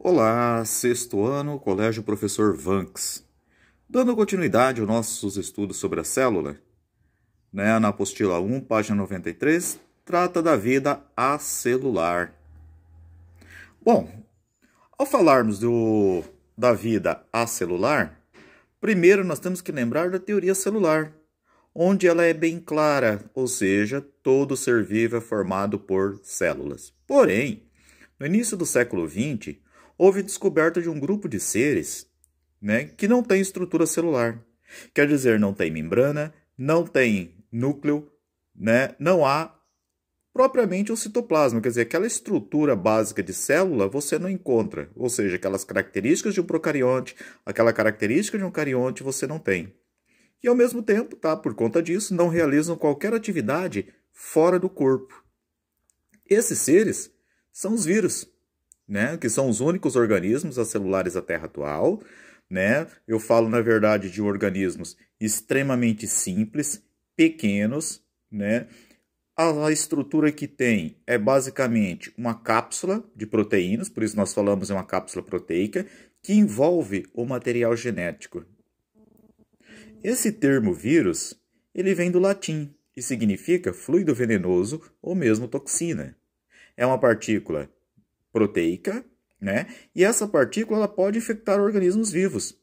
Olá, sexto ano, Colégio Professor Vanks. Dando continuidade aos nossos estudos sobre a célula, na apostila 1, página 93, trata da vida acelular. Bom, ao falarmos da vida acelular, primeiro nós temos que lembrar da teoria celular, onde ela é bem clara, ou seja, todo ser vivo é formado por células. Porém, no início do século XX, houve descoberta de um grupo de seres, que não tem estrutura celular. Quer dizer, não tem membrana, não tem núcleo, não há propriamente o citoplasma. Quer dizer, aquela estrutura básica de célula você não encontra. Ou seja, aquelas características de um procarionte, aquela característica de um carionte você não tem. E ao mesmo tempo, por conta disso, não realizam qualquer atividade fora do corpo. Esses seres são os vírus, que são os únicos organismos acelulares da Terra atual. Eu falo, na verdade, de organismos extremamente simples, pequenos. A estrutura que tem é basicamente uma cápsula de proteínas, por isso nós falamos em uma cápsula proteica, que envolve o material genético. Esse termo vírus, ele vem do latim e significa fluido venenoso ou mesmo toxina. É uma partícula proteica, e essa partícula ela pode infectar organismos vivos.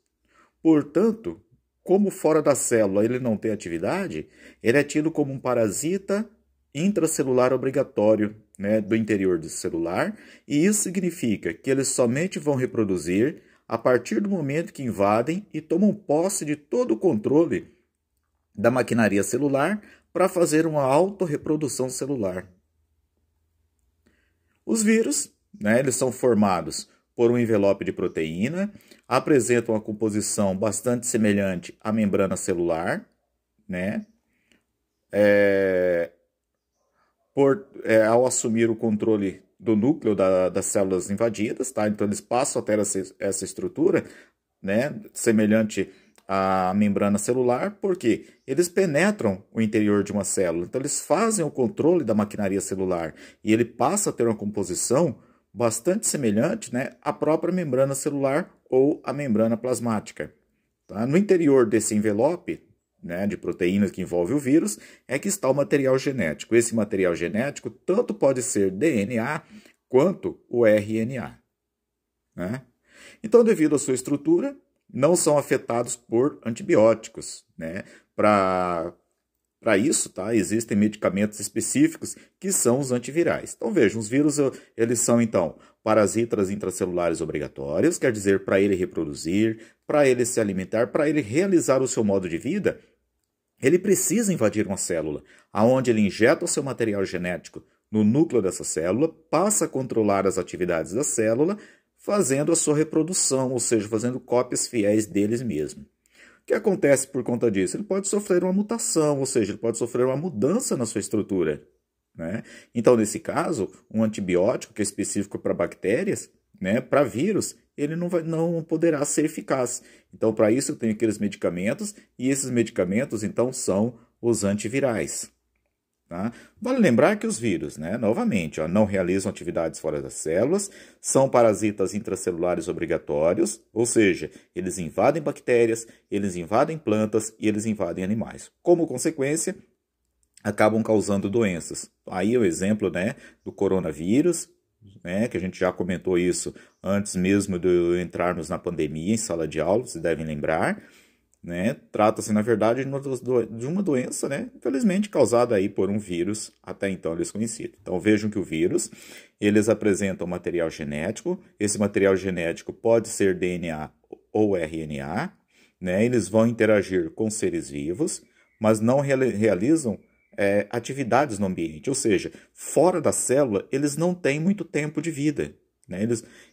Portanto, como fora da célula ele não tem atividade, ele é tido como um parasita intracelular obrigatório, do interior do celular, e isso significa que eles somente vão reproduzir a partir do momento que invadem e tomam posse de todo o controle da maquinaria celular para fazer uma autorreprodução celular. Os vírus, eles são formados por um envelope de proteína, apresentam uma composição bastante semelhante à membrana celular, ao assumir o controle do núcleo das células invadidas, então eles passam a ter essa estrutura, semelhante à membrana celular, porque eles penetram o interior de uma célula, então eles fazem o controle da maquinaria celular e ele passa a ter uma composição bastante semelhante à própria membrana celular ou à membrana plasmática. No interior desse envelope, de proteínas que envolve o vírus, é que está o material genético. Esse material genético tanto pode ser DNA quanto o RNA. Então, devido à sua estrutura, não são afetados por antibióticos. Para isso, existem medicamentos específicos que são os antivirais. Então, vejam, os vírus eles são, então, parasitas intracelulares obrigatórios, quer dizer, para ele reproduzir, para ele se alimentar, para ele realizar o seu modo de vida, ele precisa invadir uma célula, aonde ele injeta o seu material genético no núcleo dessa célula, passa a controlar as atividades da célula, fazendo a sua reprodução, ou seja, fazendo cópias fiéis deles mesmos. O que acontece por conta disso? Ele pode sofrer uma mutação, ou seja, ele pode sofrer uma mudança na sua estrutura. Então, nesse caso, um antibiótico que é específico para bactérias, para vírus, ele não poderá ser eficaz. Então, para isso, eu tenho aqueles medicamentos, e esses medicamentos, então, são os antivirais. Vale lembrar que os vírus, novamente, não realizam atividades fora das células, são parasitas intracelulares obrigatórios, ou seja, eles invadem bactérias, eles invadem plantas e eles invadem animais. Como consequência, acabam causando doenças. Aí é o exemplo do coronavírus, que a gente já comentou isso antes mesmo de entrarmos na pandemia em sala de aula, vocês devem lembrar. Trata-se, na verdade, de uma doença, infelizmente causada aí por um vírus até então desconhecido. Então vejam que o vírus, eles apresentam material genético, esse material genético pode ser DNA ou RNA, eles vão interagir com seres vivos, mas não realizam atividades no ambiente, ou seja, fora da célula eles não têm muito tempo de vida.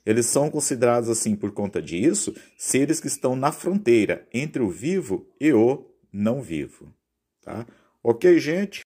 Eles são considerados, assim, por conta disso, seres que estão na fronteira entre o vivo e o não vivo. Ok, gente?